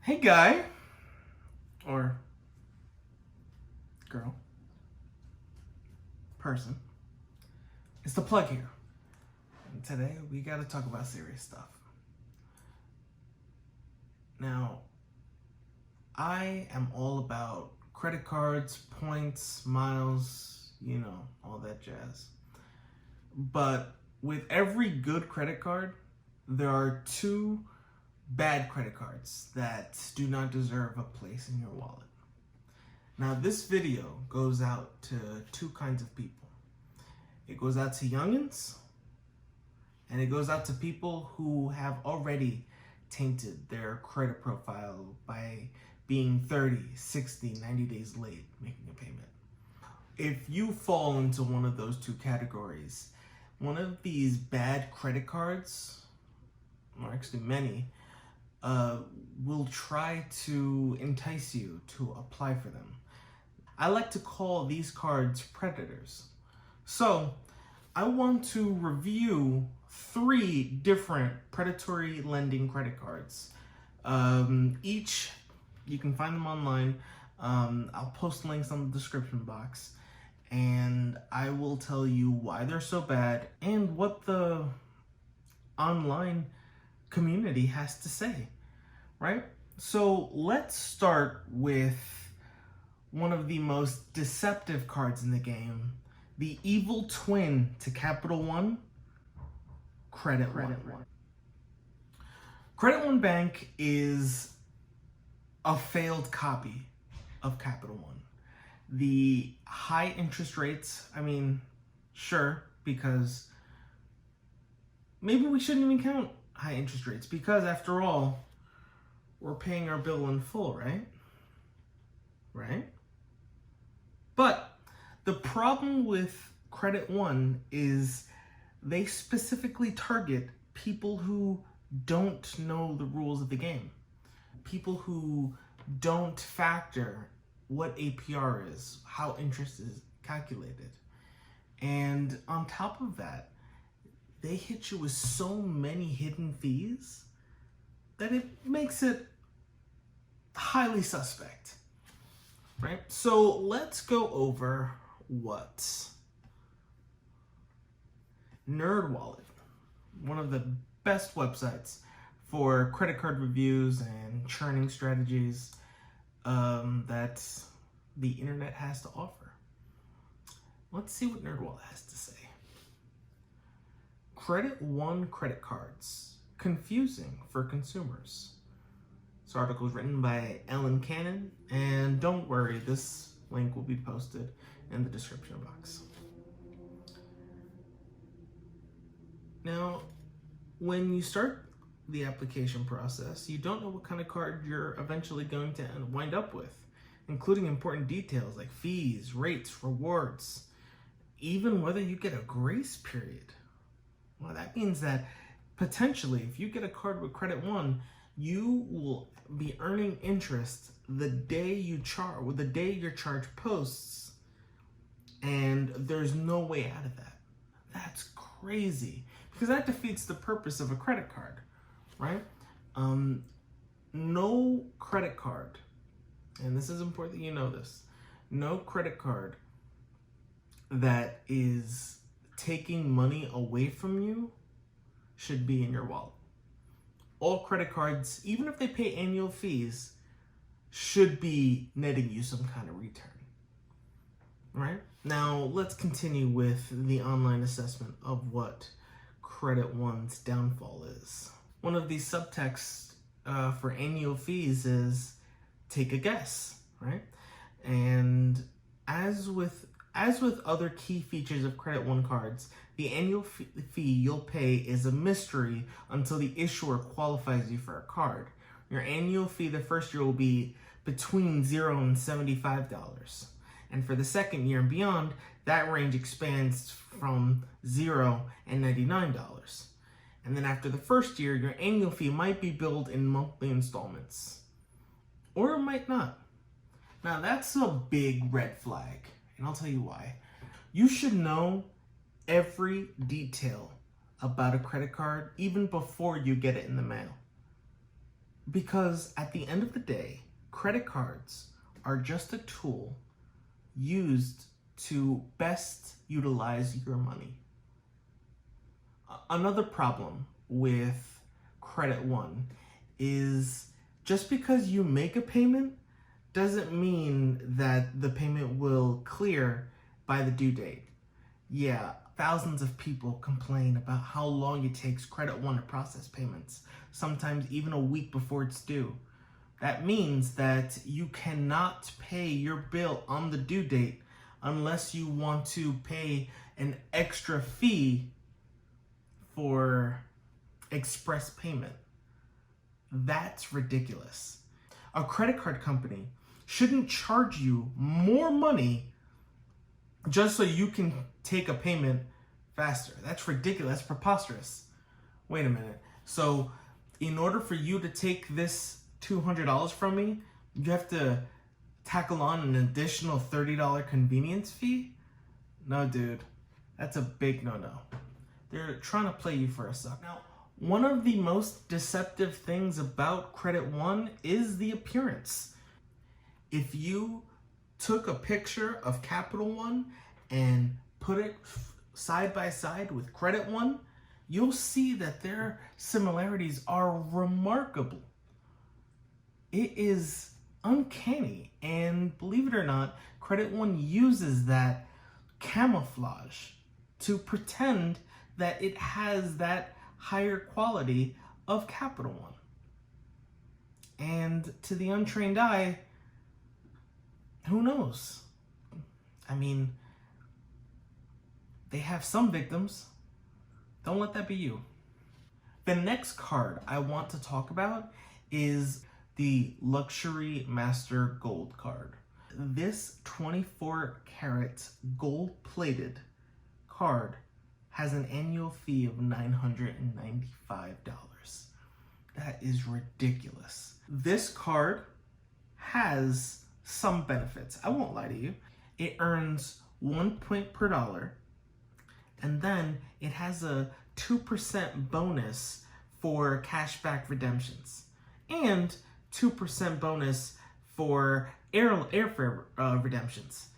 Hey guy, or girl, person, it's the plug here. And today we gotta talk about serious stuff. Now, I am all about credit cards, points, miles, all that jazz. But with every good credit card, there are two bad credit cards that do not deserve a place in your wallet. Now, this video goes out to two kinds of people. It goes out to youngins, and it goes out to people who have already tainted their credit profile by being 30, 60, 90 days late making a payment. If you fall into one of those two categories, one of these bad credit cards, or actually many, will try to entice you to apply for them. I like to call these cards predators. So I want to review 3 different predatory lending credit cards. Each, you can find them online. I'll post links on the description box, and I will tell you why they're so bad and what the online community has to say, right? So let's start with one of the most deceptive cards in the game, the evil twin to Capital One, Credit One. Credit One Bank is a failed copy of Capital One. The high interest rates, sure, because maybe we shouldn't even count high interest rates, because after all, we're paying our bill in full, right? Right? But the problem with Credit One is they specifically target people who don't know the rules of the game. People who don't factor what APR is, how interest is calculated. And on top of that, they hit you with so many hidden fees that it makes it highly suspect, right? So let's go over what NerdWallet, one of the best websites for credit card reviews and churning strategies that the internet has to offer. Let's see what NerdWallet has to say. Credit One credit cards, confusing for consumers. This article is written by Ellen Cannon, and don't worry, this link will be posted in the description box. Now, when you start the application process, you don't know what kind of card you're eventually going to wind up with, including important details like fees, rates, rewards, even whether you get a grace period. Well, that means that potentially, if you get a card with Credit One, you will be earning interest the day your charge posts, and there's no way out of that. That's crazy, because that defeats the purpose of a credit card, right? No credit card, and this is important that you know this, no credit card that is taking money away from you should be in your wallet. All credit cards, even if they pay annual fees, should be netting you some kind of return, right? Now, let's continue with the online assessment of what Credit One's downfall is. One of these subtexts for annual fees is take a guess, right? And as with other key features of Credit One cards, the annual fee you'll pay is a mystery until the issuer qualifies you for a card. Your annual fee the first year will be between $0 and $75. And for the second year and beyond, that range expands from $0 and $99. And then after the first year, your annual fee might be billed in monthly installments. Or it might not. Now, that's a big red flag, and I'll tell you why. You should know every detail about a credit card even before you get it in the mail. Because at the end of the day, credit cards are just a tool used to best utilize your money. Another problem with Credit One is just because you make a payment doesn't mean that the payment will clear by the due date. Yeah, thousands of people complain about how long it takes Credit One to process payments, sometimes even a week before it's due. That means that you cannot pay your bill on the due date unless you want to pay an extra fee for express payment. That's ridiculous. A credit card company shouldn't charge you more money just so you can take a payment faster. That's ridiculous. That's preposterous. Wait a minute. So, in order for you to take this $200 from me, you have to tackle on an additional $30 convenience fee? No, dude. That's a big no-no. They're trying to play you for a suck. Now, one of the most deceptive things about Credit One is the appearance. If you took a picture of Capital One and put it side by side with Credit One, you'll see that their similarities are remarkable. It is uncanny, and believe it or not, Credit One uses that camouflage to pretend that it has that higher quality of Capital One. And to the untrained eye, who knows? I mean, they have some victims. Don't let that be you. The next card I want to talk about is the Luxury Master Gold card. This 24 karat gold-plated card has an annual fee of $995. That is ridiculous. This card has some benefits. I won't lie to you. It earns 1 point per dollar, and then it has a 2% bonus for cashback redemptions, and 2% bonus for airfare redemptions.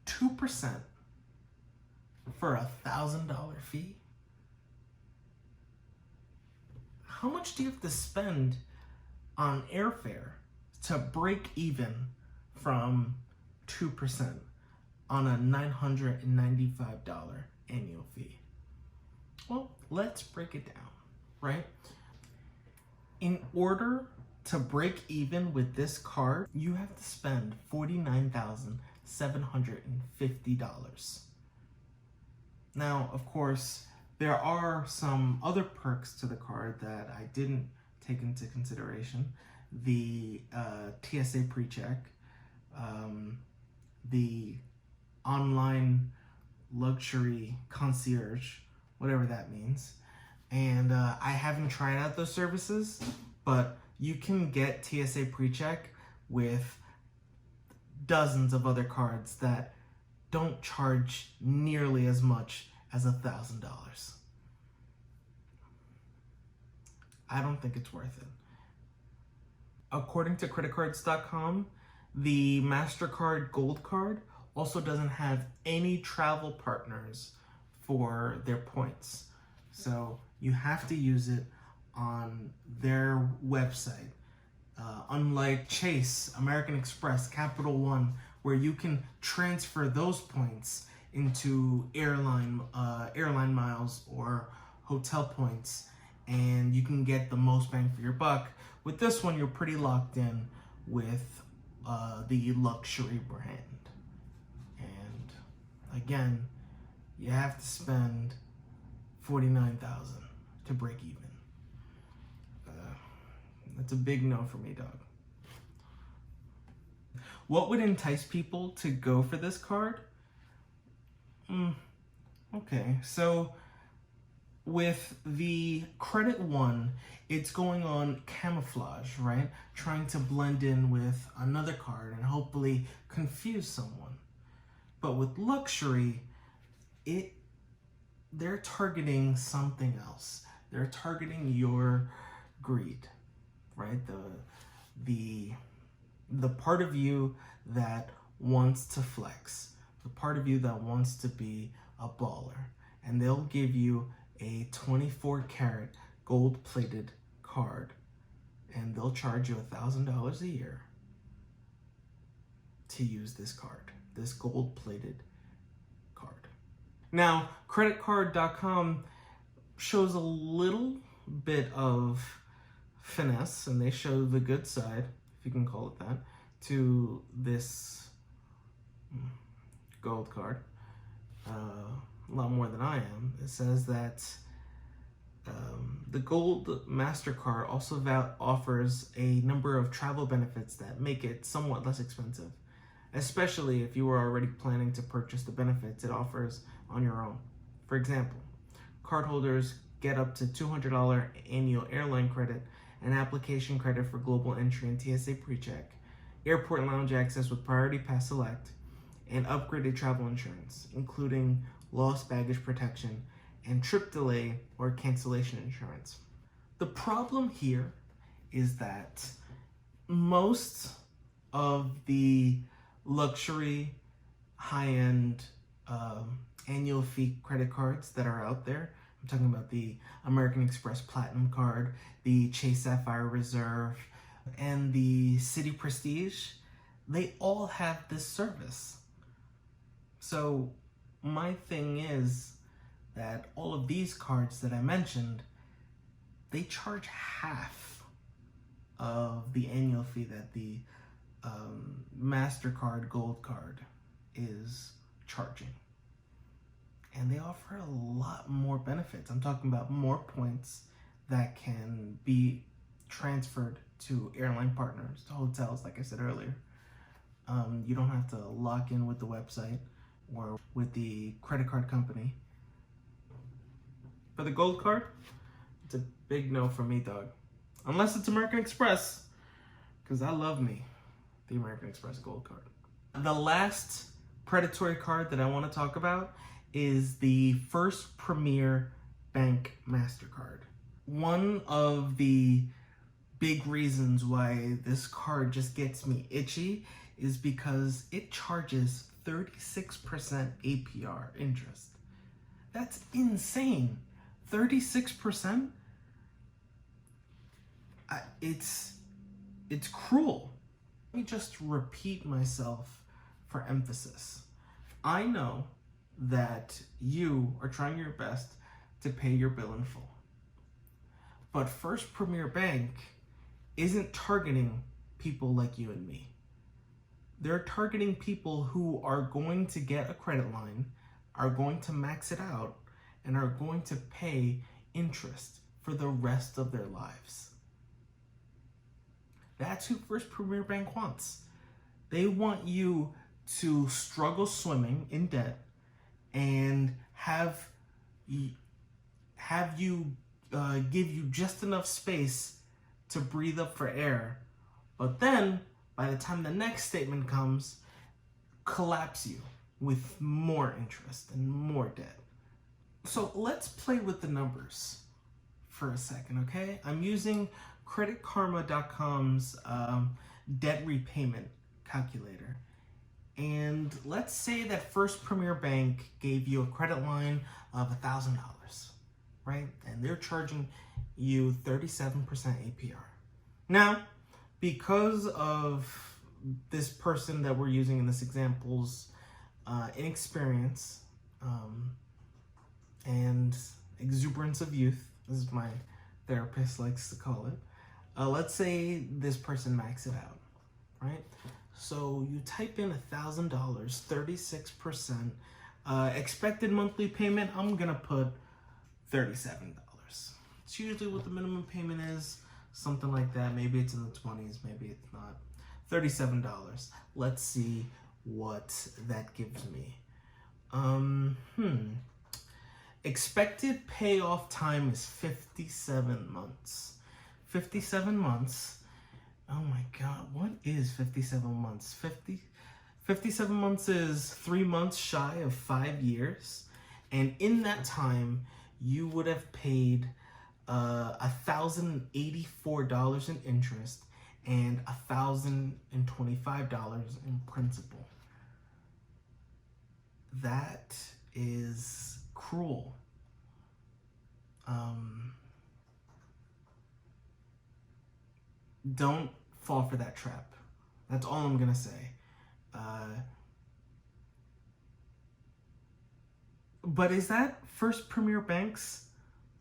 2% for $1,000 fee? How much do you have to spend on airfare to break even from 2% on a $995 annual fee? Well, let's break it down, right? In order to break even with this card, you have to spend $49,750. Now, of course, there are some other perks to the card that I didn't take into consideration. The TSA pre-check, the online luxury concierge, whatever that means. And I haven't tried out those services, but you can get TSA pre-check with dozens of other cards that don't charge nearly as much as $1,000. I don't think it's worth it. According to creditcards.com, the MasterCard Gold card also doesn't have any travel partners for their points. So you have to use it on their website. Unlike Chase, American Express, Capital One, where you can transfer those points into airline miles or hotel points, and you can get the most bang for your buck. With this one, you're pretty locked in with the luxury brand. And again, you have to spend $49,000 to break even. That's a big no for me, dog. What would entice people to go for this card? Okay, so with the Credit One, it's going on camouflage, right? Trying to blend in with another card and hopefully confuse someone. But with luxury, they're targeting something else. They're targeting your greed, right? The part of you that wants to flex, the part of you that wants to be a baller, and they'll give you a 24 karat gold plated card, and they'll charge you $1,000 a year to use this card, this gold plated card. Now, creditcard.com shows a little bit of finesse, and they show the good side, if you can call it that, to this gold card. A lot more than I am. It says that the Gold MasterCard also offers a number of travel benefits that make it somewhat less expensive, especially if you were already planning to purchase the benefits it offers on your own. For example, cardholders get up to $200 annual airline credit and application credit for global entry and TSA PreCheck, airport lounge access with Priority Pass Select, and upgraded travel insurance, including lost baggage protection and trip delay or cancellation insurance. The problem here is that most of the luxury, high-end annual fee credit cards that are out there, I'm talking about the American Express Platinum Card, the Chase Sapphire Reserve, and the Citi Prestige, they all have this service. So my thing is that all of these cards that I mentioned, they charge half of the annual fee that the MasterCard Gold Card is charging. And they offer a lot more benefits. I'm talking about more points that can be transferred to airline partners, to hotels, like I said earlier. You don't have to lock in with the website or with the credit card company. For the gold card, it's a big no for me, dog. Unless it's American Express, because I love me the American Express Gold Card. The last predatory card that I want to talk about is the First Premier Bank MasterCard. One of the big reasons why this card just gets me itchy is because it charges 36% APR interest. That's insane. 36%? It's cruel. Let me just repeat myself for emphasis. I know that you are trying your best to pay your bill in full. But First Premier Bank isn't targeting people like you and me. They're targeting people who are going to get a credit line, are going to max it out, and are going to pay interest for the rest of their lives. That's who First Premier Bank wants. They want you to struggle swimming in debt and have you give you just enough space to breathe up for air, but then by the time the next statement comes, collapse you with more interest and more debt. So let's play with the numbers for a second, okay? I'm using creditkarma.com's debt repayment calculator. And let's say that First Premier Bank gave you a credit line of $1,000, right? And they're charging you 37% APR. Now, because of this person that we're using in this example's inexperience and exuberance of youth, as my therapist likes to call it, let's say this person maxed it out, right? So you type in $1,000, 36%, expected monthly payment, I'm gonna put $37. It's usually what the minimum payment is, something like that. Maybe it's in the 20s, maybe it's not. $37. Let's see what that gives me. Expected payoff time is 57 months. 57 months. Oh my God, what is 57 months? 57 months is 3 months shy of 5 years. And in that time, you would have paid $1,084 in interest, and $1,025 in principal. That is cruel. Don't fall for that trap. That's all I'm gonna say. But is that First Premier Bank's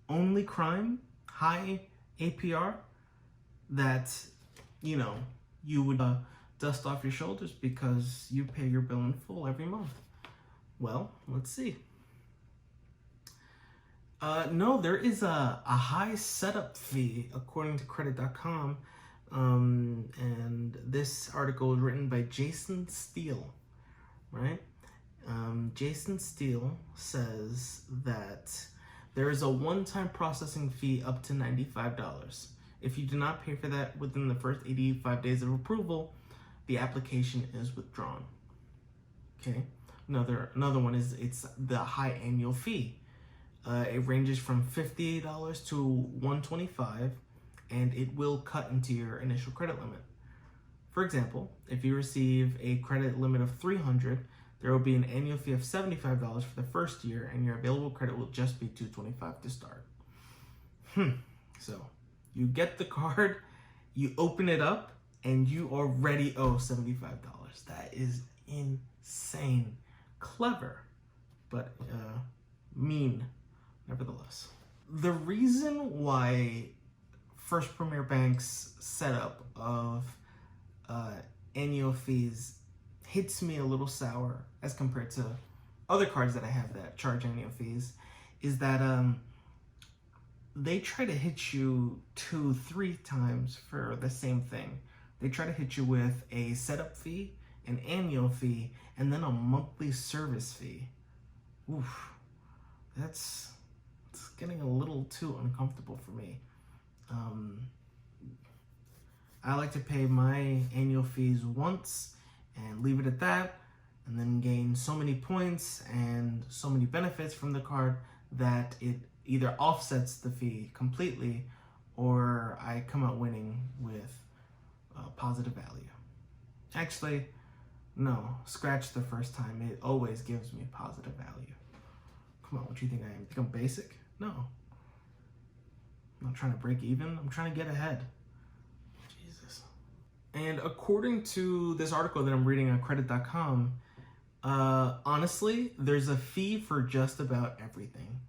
only crime? High APR? That, you would dust off your shoulders because you pay your bill in full every month? Well, let's see. No, there is a high setup fee according to credit.com. And this article is written by Jason Steele, right? Jason Steele says that there is a one-time processing fee up to $95. If you do not pay for that within the first 85 days of approval, the application is withdrawn. Okay. Another one is it's the high annual fee. It ranges from $58 to $125, and it will cut into your initial credit limit. For example, if you receive a credit limit of $300, there will be an annual fee of $75 for the first year, and your available credit will just be $225 to start. So you get the card, you open it up, and you already owe $75. That is insane. Clever, but mean, nevertheless. The reason why First Premier Bank's setup of annual fees hits me a little sour as compared to other cards that I have that charge annual fees is that they try to hit you 2-3 times for the same thing. They try to hit you with a setup fee, an annual fee, and then a monthly service fee. Oof, it's getting a little too uncomfortable for me. I like to pay my annual fees once and leave it at that, and then gain so many points and so many benefits from the card that it either offsets the fee completely or I come out winning with positive value. Actually, no, scratch the first time. It always gives me positive value. Come on, what do you think I am? Think I'm basic? No. I'm not trying to break even. I'm trying to get ahead. Jesus. And according to this article that I'm reading on credit.com, honestly, there's a fee for just about everything.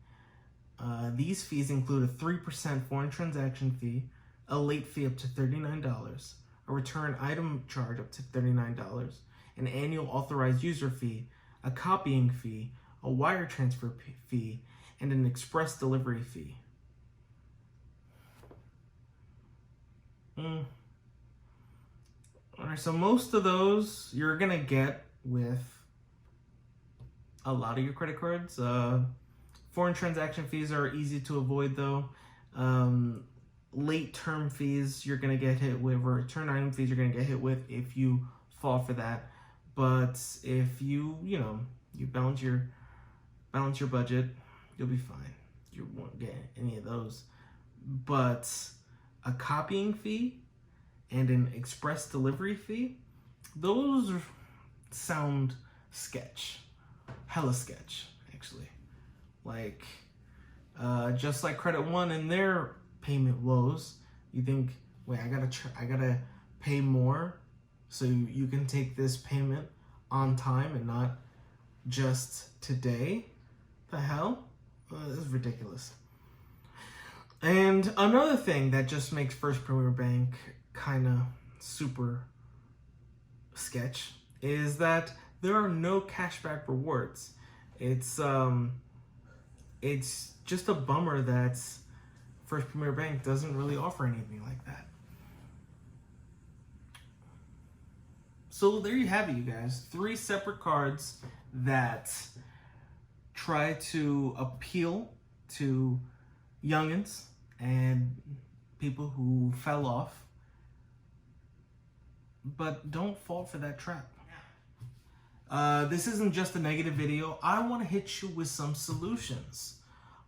These fees include a 3% foreign transaction fee, a late fee up to $39, a return item charge up to $39, an annual authorized user fee, a copying fee, a wire transfer fee, and an express delivery fee. Alright, so most of those you're gonna get with a lot of your credit cards. Foreign transaction fees are easy to avoid though. Late term fees you're gonna get hit with, or return item fees you're gonna get hit with if you fall for that. But if you balance your budget, you'll be fine. You won't get any of those. But a copying fee and an express delivery fee, those sound sketch. Hella sketch, actually. Like, just like Credit One and their payment woes, you think, wait, I gotta pay more so you can take this payment on time and not just today? The hell? This is ridiculous. And another thing that just makes First Premier Bank kind of super sketch is that there are no cashback rewards. It's just a bummer that First Premier Bank doesn't really offer anything like that. So there you have it, you guys. 3 separate cards that try to appeal to youngins and people who fell off, but don't fall for that trap. This isn't just a negative video. I want to hit you with some solutions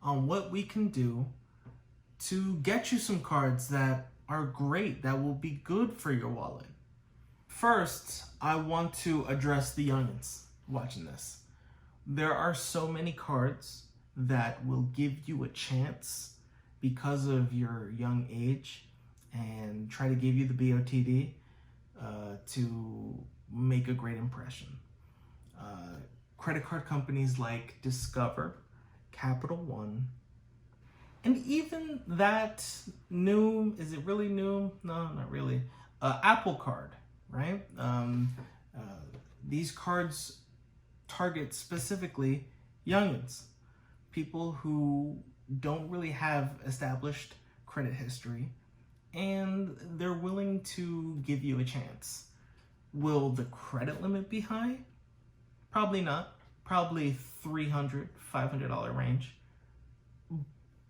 on what we can do to get you some cards that are great, that will be good for your wallet. First, I want to address the youngins watching this. There are so many cards that will give you a chance because of your young age and try to give you the BOTD to make a great impression. Credit card companies like Discover, Capital One, and even that new, is it really new? No, not really. Apple Card, right? Uh, these cards target specifically youngins, people who don't really have established credit history, and they're willing to give you a chance. Will the credit limit be high? Probably not. Probably $300, $500 range.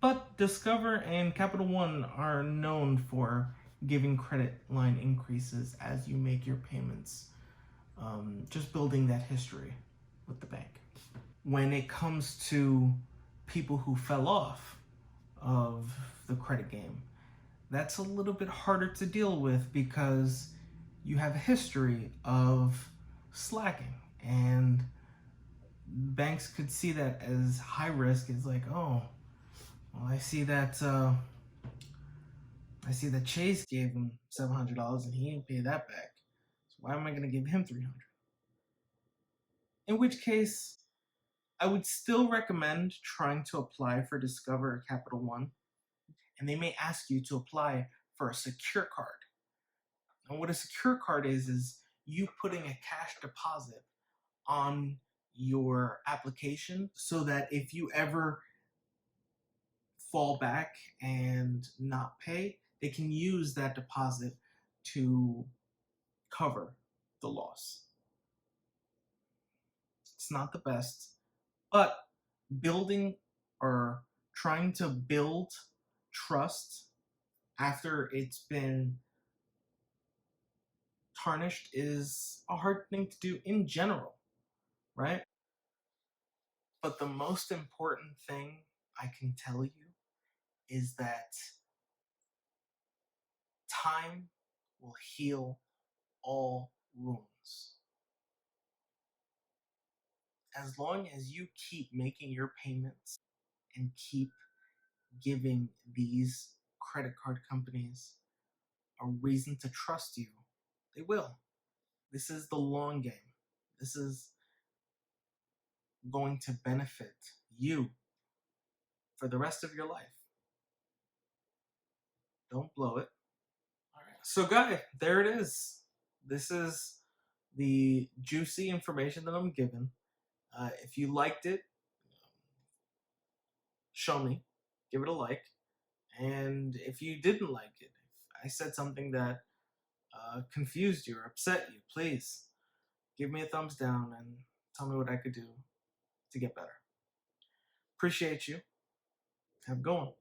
But Discover and Capital One are known for giving credit line increases as you make your payments, just building that history with the bank. When it comes to people who fell off of the credit game, that's a little bit harder to deal with because you have a history of slacking, and banks could see that as high risk. It's like, oh, well, I see that Chase gave him $700 and he didn't pay that back. So why am I going to give him $300? In which case, I would still recommend trying to apply for Discover or Capital One, and they may ask you to apply for a secure card. And what a secure card is you putting a cash deposit on your application so that if you ever fall back and not pay, they can use that deposit to cover the loss. It's not the best, but building or trying to build trust after it's been tarnished is a hard thing to do in general, right? But the most important thing I can tell you is that time will heal all wounds. As long as you keep making your payments and keep giving these credit card companies a reason to trust you, they will. This is the long game. This is going to benefit you for the rest of your life. Don't blow it. All right. So, guy, there it is. This is the juicy information that I'm given. If you liked it, show me, give it a like. And if you didn't like it, if I said something that confused you or upset you, please give me a thumbs down and tell me what I could do to get better. Appreciate you. Have a good one.